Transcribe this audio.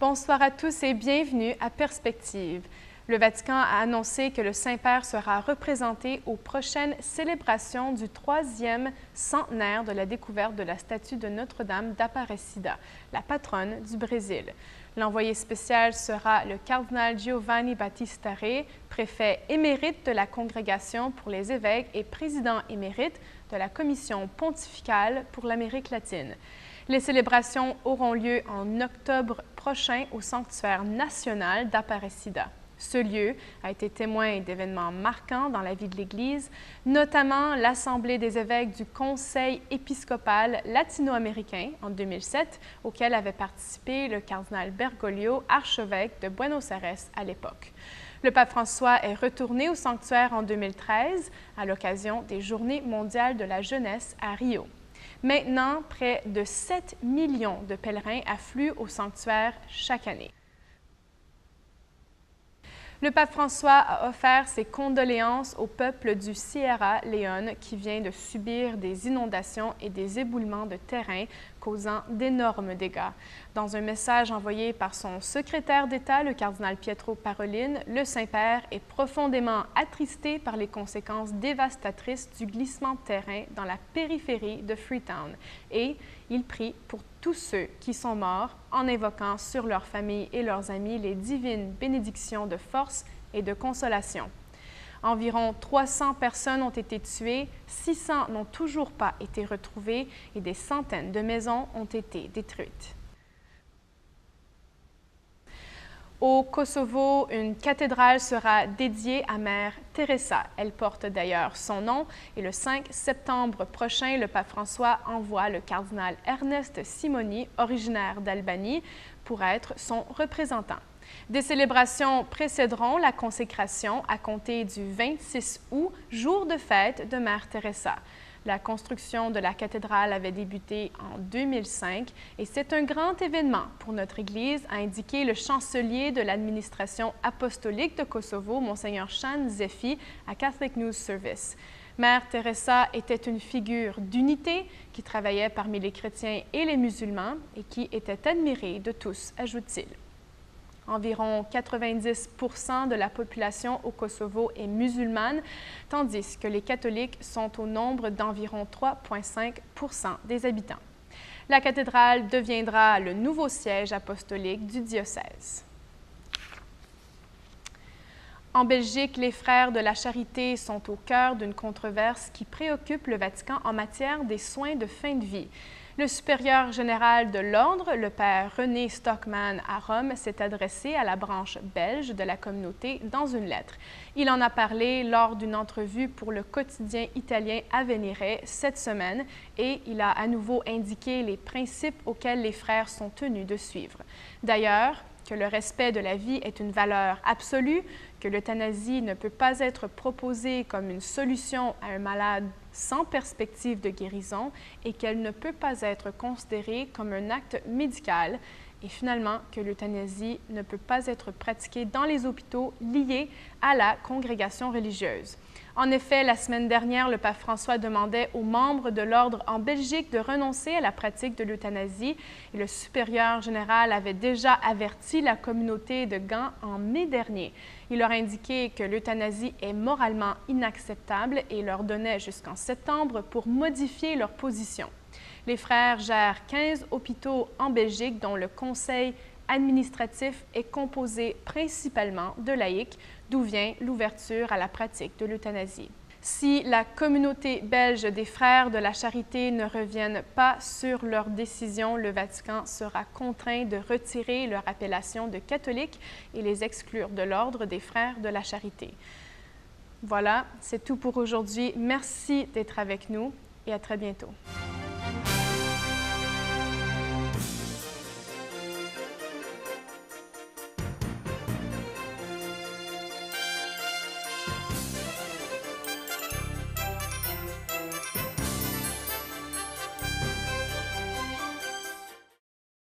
Bonsoir à tous et bienvenue à Perspective. Le Vatican a annoncé que le Saint-Père sera représenté aux prochaines célébrations du 3e centenaire de la découverte de la statue de Notre-Dame d'Aparecida, la patronne du Brésil. L'envoyé spécial sera le cardinal Giovanni Battista Re, préfet émérite de la Congrégation pour les évêques et président émérite de la Commission pontificale pour l'Amérique latine. Les célébrations auront lieu en octobre prochain au Sanctuaire national d'Aparecida. Ce lieu a été témoin d'événements marquants dans la vie de l'Église, notamment l'Assemblée des évêques du Conseil épiscopal latino-américain en 2007, auquel avait participé le cardinal Bergoglio, archevêque de Buenos Aires à l'époque. Le pape François est retourné au sanctuaire en 2013 à l'occasion des Journées mondiales de la jeunesse à Rio. Maintenant, près de 7 millions de pèlerins affluent au sanctuaire chaque année. Le pape François a offert ses condoléances au peuple du Sierra Leone qui vient de subir des inondations et des éboulements de terrain causant d'énormes dégâts. Dans un message envoyé par son secrétaire d'État, le cardinal Pietro Parolin, le Saint-Père est profondément attristé par les conséquences dévastatrices du glissement de terrain dans la périphérie de Freetown et il prie pour tous ceux qui sont morts en invoquant sur leurs familles et leurs amis les divines bénédictions de force et de consolation. Environ 300 personnes ont été tuées, 600 n'ont toujours pas été retrouvées et des centaines de maisons ont été détruites. Au Kosovo, une cathédrale sera dédiée à Mère Teresa. Elle porte d'ailleurs son nom et le 5 septembre prochain, le pape François envoie le cardinal Ernest Simoni, originaire d'Albanie, pour être son représentant. Des célébrations précéderont la consécration à compter du 26 août, jour de fête de Mère Teresa. La construction de la cathédrale avait débuté en 2005 et c'est un grand événement pour notre Église, a indiqué le chancelier de l'administration apostolique de Kosovo, Monseigneur Shan Zefi, à Catholic News Service. Mère Teresa était une figure d'unité qui travaillait parmi les chrétiens et les musulmans et qui était admirée de tous, ajoute-t-il. Environ 90% de la population au Kosovo est musulmane, tandis que les catholiques sont au nombre d'environ 3,5% des habitants. La cathédrale deviendra le nouveau siège apostolique du diocèse. En Belgique, les frères de la Charité sont au cœur d'une controverse qui préoccupe le Vatican en matière des soins de fin de vie. Le supérieur général de l'Ordre, le père René Stockmann à Rome, s'est adressé à la branche belge de la communauté dans une lettre. Il en a parlé lors d'une entrevue pour le quotidien italien Avvenire cette semaine et il a à nouveau indiqué les principes auxquels les frères sont tenus de suivre. D'ailleurs, que le respect de la vie est une valeur absolue, que l'euthanasie ne peut pas être proposée comme une solution à un malade sans perspective de guérison et qu'elle ne peut pas être considérée comme un acte médical et finalement que l'euthanasie ne peut pas être pratiquée dans les hôpitaux liés à la congrégation religieuse. En effet, la semaine dernière, le pape François demandait aux membres de l'Ordre en Belgique de renoncer à la pratique de l'euthanasie et le supérieur général avait déjà averti la communauté de Gand en mai dernier. Il leur indiquait que l'euthanasie est moralement inacceptable et leur donnait jusqu'en septembre pour modifier leur position. Les frères gèrent 15 hôpitaux en Belgique dont le conseil administratif est composé principalement de laïcs, d'où vient l'ouverture à la pratique de l'euthanasie. Si la communauté belge des Frères de la Charité ne reviennent pas sur leur décision, le Vatican sera contraint de retirer leur appellation de catholique et les exclure de l'Ordre des Frères de la Charité. Voilà, c'est tout pour aujourd'hui. Merci d'être avec nous et à très bientôt.